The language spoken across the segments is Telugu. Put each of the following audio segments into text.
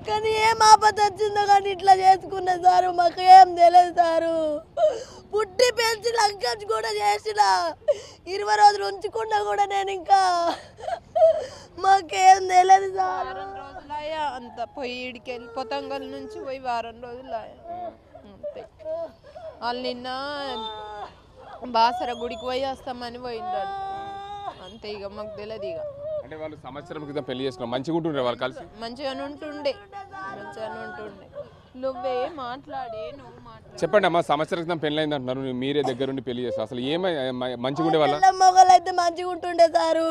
కానీ ఏం ఆపద వచ్చిందో కానీ ఇట్లా చేసుకున్నా సారు, మాకు ఏం తెలియదు సారు. పుట్టి పెంచి లంకజ్ కూడా చేసిన 20 రోజులు ఉంచుకున్నా కూడా నేను ఇంకా మాకేం తెలియదు సార్. వారం రోజులాయా అంత పోయి ఇడికెళ్ళి పొతంగల్ నుంచి పోయి వారం రోజులాయా అంతే. వాళ్ళు నిన్న బాసర గుడికి పోయి వస్తామని పోయిండ్రు అంతే. ఇక మాకు తెలియదు. ఇక అంటే వాళ్ళు సంవత్సరం క్రితం పెళ్లి చేసుకున్నారు, మంచిగా ఉంటుండే వాళ్ళు కలిసి, మంచిగానే ఉంటుండే. నువ్వే మాట్లాడే నువ్వు మాట్లాడు. చెప్పండి అమ్మా, సంవత్సరం క్రితం పెళ్లి అయింది అంటున్నారు, మీరే దగ్గరుండి పెళ్లి చేస్తారు, అసలు ఏమై మంచిగా ఉండే వాళ్ళ? మొగలు అయితే మంచిగా ఉంటుండే సారు,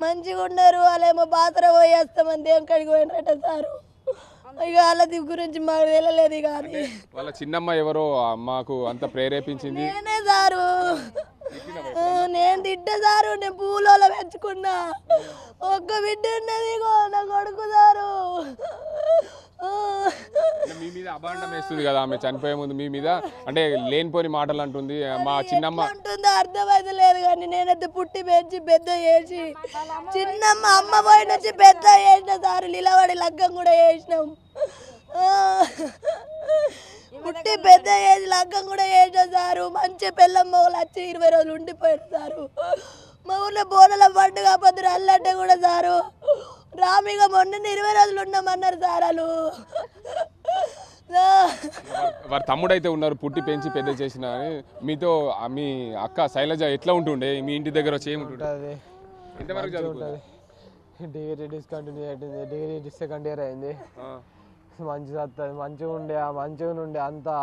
మంచిగా ఉన్నారు. వాళ్ళేమో బాసర పోయి వస్తామని దేవుని కాడికి పోయినట్ట సారు. ఇక వాళ్ళ గురించి మాకు తెలియలేదు. ఇక అది వాళ్ళ చిన్నమ్మ ఎవరో మాకు అంత ప్రేరేపించింది. నేనే సారు, నేను తిట్టే సారు. నేను పూలలో పెంచుకున్నా, ఒక్క బిడ్డ ఉన్నది నా కొడుకు సారు. మీ మీద అభాండం వేస్తుంది కదా ఆమె చనిపోయే ముందు మీ మీద, అంటే లేనిపోని మాటలు అంటుంది. మా చిన్నమ్మ అంటుందో అర్థమైతే లేదు కానీ నేనైతే పుట్టి పెంచి పెద్ద చేసి చిన్నమ్మ అమ్మ పోయి నుంచి పెద్ద చేసిన సారు. నిలబడి లగ్గం కూడా చేసినాం. పుట్టి పెద్ద ఏజ్ లగ్గం కూడా చేసిన సారు. మంచి పిల్లం మొగలు వచ్చి 20 రోజులు ఉండిపోయారు సారు. మా ఊర్లో బోనల పండుగ పొద్దున అల్లంటే కూడా సారు రామిగా మొన్న 20 రోజులు ఉన్నామన్నారు సార్ వాళ్ళు. వారి తమ్ముడు అయితే ఉన్నారు, పుట్టి పెంచి పెద్ద చేసిన. మీతో మీ అక్క శైలజ ఎట్లా ఉంటుండే? మీ ఇంటి దగ్గర వచ్చి ఏముంటుంది? ఎంతవరకు చదువుకుంటుంది? డిగ్రీ డిస్కంటిన్యూ అయింది, డిగ్రీ సెకండ్ ఇయర్ అయింది. మంచిగా వస్తుంది, మంచిగా ఉండే అంతా.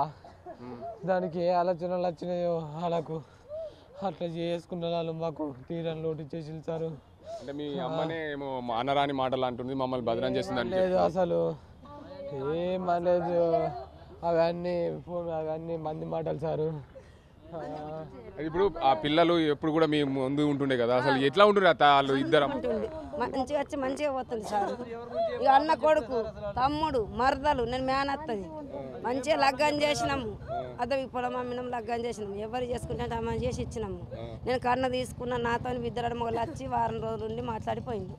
దానికి ఏ ఆలోచనలు వచ్చినాయో వాళ్ళకు అట్లా చేసుకున్న వాళ్ళు మాకు తీరని లోటు చేసి సారు. అంటే మీ అమ్మనే ఏమో అనరాని మాటలు అంటుంది, మమ్మల్ని బదనం చేస్తుంది. లేదు అసలు ఏమలేదు, అవన్నీ మంది మాటలు సారు. ఇప్పుడు ఆ పిల్లలు ఎప్పుడు కూడా మీ ముందు ఉంటుండే కదా, అసలు ఎట్లా ఉంటుండే వాళ్ళు ఇద్దరు? మంచిగా వచ్చి మంచిగా పోతుంది సార్. ఇక అన్న కొడుకు తమ్ముడు మరదలు నేను మేనత్తది మంచిగా లగ్గం చేసినాము. అదే పొలం అమ్మినాం, లగ్గం చేసినాము. ఎవరు చేసుకుంటే అమ్మ చేసి ఇచ్చినాము. నేను కన్న తీసుకున్నా, నాతో ఇద్దరు మొగలు వచ్చి వారం రోజులు ఉండి మాట్లాడిపోయింది.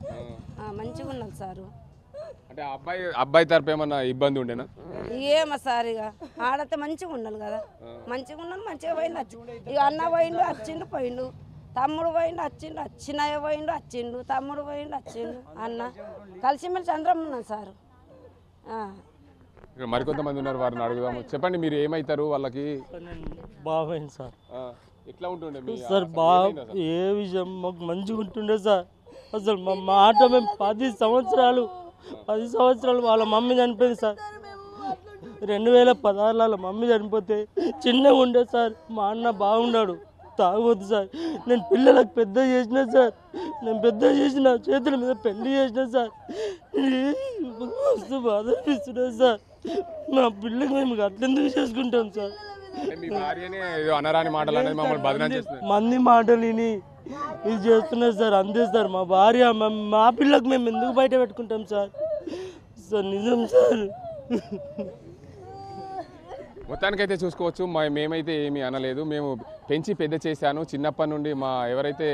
మంచిగా ఉన్నది సారు. అంటే అబ్బాయి తరపు ఏమన్నా ఇబ్బంది ఉండేనా? ఏమో సార్, ఇక ఆడతే మంచిగా ఉండాలి కదా. మంచిగా ఉన్నాను, మంచిగా పోయిండు వచ్చి. ఇక అన్న పోయిండు వచ్చిండు పోయిండు, తమ్ముడు పోయిండు వచ్చిండు, చిన్నయ్య పోయిండు వచ్చిండు, తమ్ముడు పోయిండు వచ్చిండు, అన్న కలిసిమెలిసి అందరం ఉన్నాం సార్. ఇక్కడ మరికొంతమంది ఉన్నారు, వారిని అడుగుదాము. చెప్పండి, మీరు ఏమవుతారు వాళ్ళకి? బాగా సార్. ఎట్లా ఉంటుండే సార్? బాగా ఏ విషయం మాకు మంచిగా ఉంటుండే సార్. అసలు మా మాట మేము 10 సంవత్సరాలు వాళ్ళ మమ్మీ చనిపోయింది సార్. 2016 వాళ్ళ మమ్మీ చనిపోతే చిన్నగా ఉండే సార్. మా అన్న బాగున్నాడు, తాగొద్దు సార్. నేను పిల్లలకు పెద్ద చేసిన సార్, చేతుల మీద పెళ్లి చేసిన సార్. మస్తు బాధ అనిపిస్తున్నా సార్. మా పిల్లకి మేము అట్లెందుకు చేసుకుంటాం సార్? మంది మాటలు విని ఇది చేస్తున్నారు సార్, అంతే సార్. మా భార్య మా పిల్లకు మేము ఎందుకు బయట పెట్టుకుంటాం సార్? సార్ నిజం సార్. మొత్తానికైతే చూసుకోవచ్చు, మేమైతే ఏమీ అనలేదు. మేము పెంచి పెద్ద చేశాను. చిన్నప్పటి నుండి ఎవరైతే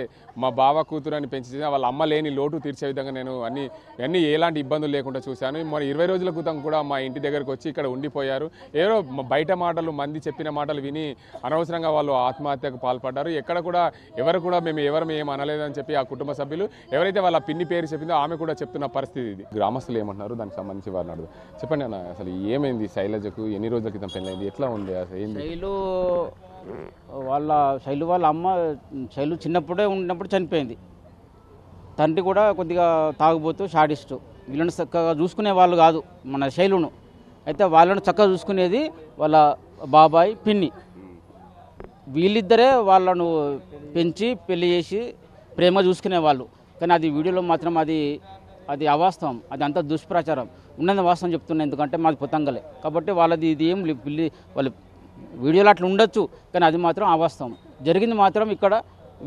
మా బావ కూతురు అని పెంచి వాళ్ళ అమ్మ లేని లోటు తీర్చే విధంగా నేను అన్నీ ఎలాంటి ఇబ్బందులు లేకుండా చూశాను. మరి 20 రోజుల క్రితం కూడా మా ఇంటి దగ్గరకు వచ్చి ఇక్కడ ఉండిపోయారు. ఏదో బయట మాటలు, మంది చెప్పిన మాటలు విని అనవసరంగా వాళ్ళు ఆత్మహత్యకు పాల్పడ్డారు. ఎక్కడ కూడా ఎవరు కూడా మేము ఏం అనలేదని చెప్పి ఆ కుటుంబ సభ్యులు, ఎవరైతే వాళ్ళ పిన్ని పేరు చెప్పిందో ఆమె కూడా చెప్తున్న పరిస్థితి ఇది. గ్రామస్తులు ఏమంటున్నారు దానికి సంబంధించి వారిని అడుగు. చెప్పండి అన్న, అసలు ఏమైంది శైలజకు? ఎన్ని రోజుల క్రితం పెళ్ళైంది? ఎట్లా ఉంది అసలు? ఏంది శైలు వాళ్ళ అమ్మ చిన్నప్పుడే ఉన్నప్పుడు చనిపోయింది. తండ్రి కూడా కొద్దిగా తాగుబోతూ షాడిస్టు. వీళ్ళని చక్కగా చూసుకునే వాళ్ళు కాదు మన శైలును. అయితే వాళ్ళను చక్కగా చూసుకునేది వాళ్ళ బాబాయ్ పిన్ని. వీళ్ళిద్దరే వాళ్ళను పెంచి పెళ్లి చేసి ప్రేమ చూసుకునేవాళ్ళు. కానీ అది వీడియోలో మాత్రం అది అవాస్తవం, అది అంతా దుష్ప్రచారం. ఉన్నది వాస్తవం చెప్తున్నా, ఎందుకంటే మాది పొతంగలే కాబట్టి వాళ్ళది ఇది ఏం వాళ్ళు వీడియోలో అట్లా ఉండొచ్చు, కానీ అది మాత్రం అవాస్తవం. జరిగింది మాత్రం ఇక్కడ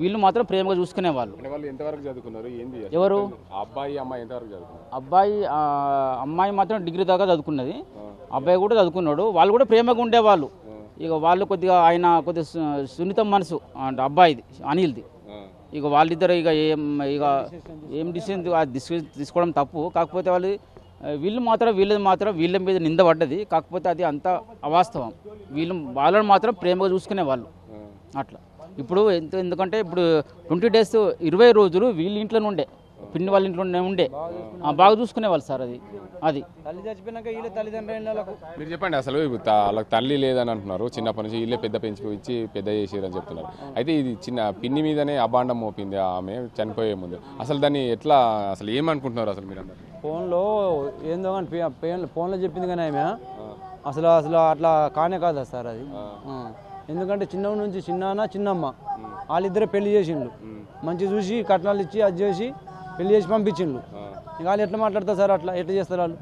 వీళ్ళు మాత్రం ప్రేమగా చూసుకునేవాళ్ళు. ఎవరు? అమ్మాయి మాత్రం డిగ్రీ దాకా చదువుకున్నది, అబ్బాయి కూడా చదువుకున్నాడు. వాళ్ళు కూడా ప్రేమగా ఉండేవాళ్ళు. ఇక వాళ్ళు కొద్దిగా కొద్దిగా సున్నితం మనసు అంటే అబ్బాయిది, అనిల్ది. ఇక వాళ్ళిద్దరు ఇక ఏం డిసిషన్ తీసుకోవడం తప్పు. కాకపోతే వాళ్ళు వీళ్ళది మాత్రం వీళ్ళ మీద నింద పడ్డది. కాకపోతే అది అంత అవాస్తవం. వాళ్ళని మాత్రం ప్రేమగా చూసుకునే వాళ్ళు అట్లా. ఇప్పుడు ఎందుకంటే ఇప్పుడు 20 days 20 రోజులు వీళ్ళ ఇంట్లోనే ఉండే, పిన్ని వాళ్ళ ఇంట్లోనే ఉండే, బాగా చూసుకునేవాళ్ళు సార్. అది తల్లి చచ్చిపోయినాక వీళ్ళ తల్లిదండ్రులకు మీరు చెప్పండి అసలు వాళ్ళకి తల్లి లేదని అంటున్నారు, చిన్నప్పటి నుంచి వీళ్ళే పెంచి పెద్ద చేసారని చెప్తున్నారు. అయితే ఇది చిన్న పిన్ని మీదనే అబాండం మోపింది ఆమె చనిపోయే ముందు. అసలు దాన్ని ఎట్లా అసలు ఏమనుకుంటున్నారు అసలు మీరు అందరు? ఫోన్లో ఏందో కానీ ఫోన్లో చెప్పింది కానీ ఆమె అసలు అట్లా కానే కాదా సార్ అది. ఎందుకంటే చిన్నప్పటి నుంచి చిన్నమ్మ వాళ్ళిద్దరే పెళ్లి చేసిండ్రు, మంచి చూసి కట్నాలు ఇచ్చి అది చేసి పెళ్లి చేసి పంపించిండ్రు. ఇక వాళ్ళు ఎట్లా మాట్లాడతారు సార్, అట్లా ఎట్లా చేస్తారు వాళ్ళు?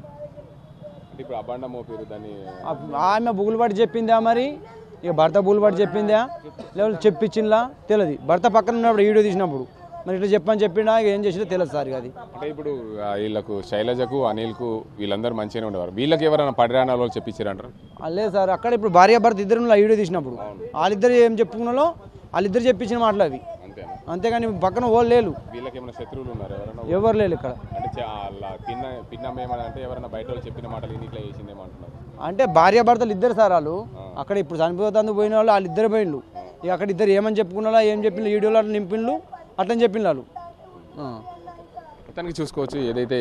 ఇప్పుడు అబాండం మోపారు దాన్ని. ఆమె బుగులుబడి చెప్పిందా మరి, ఇక భర్త బుగులుబడి చెప్పిందా లేకపోతే చెప్పించిందా తెలియదు. భర్త పక్కన ఉన్నప్పుడు వీడియో తీసినప్పుడు మరి ఇట్లా చెప్పని చెప్పిండా, ఇక ఏం చేసిందో తెలియదు సార్. అది అంటే ఇప్పుడు వీళ్ళకు శైలజకు అనిల్కు వీళ్ళందరూ మంచిగానే ఉండేవారు, వీళ్ళకి ఎవరైనా పరిణామాలు చెప్పించారంటారు? లేదు సార్, అక్కడ ఇప్పుడు భార్య భర్త ఇద్దరు వీడియో తీసినప్పుడు వాళ్ళిద్దరు ఏం చెప్పుకున్నాలో వాళ్ళిద్దరు చెప్పించిన మాటలు అవి, అంతేగాని పక్కన వాళ్ళు లేరు. వీళ్ళకి ఏమైనా శత్రువులు ఉన్నారు ఎవరైనా? ఎవరు లేరు ఇక్కడ. అంటే పిన్నమ్మ ఏమన్నా అంటే ఎవరైనా బయట వాళ్ళు చెప్పిన మాటలు ఇట్లా చేసిందేమో అంటున్నారు. అంటే భార్య భర్తలు ఇద్దరు సార్ వాళ్ళు. అక్కడ ఇప్పుడు చనిపోతాను పోయిన వాళ్ళు వాళ్ళిద్దరు పోయిండ్రు. ఇక అక్కడ ఇద్దరు ఏమని చెప్పుకున్నా ఏం చెప్పిండ్రు, వీడియోలో అట్లా నింపిండ్రు, అట్లని చెప్పిండ్రు వాళ్ళు. మొత్తానికి చూసుకోవచ్చు ఏదైతే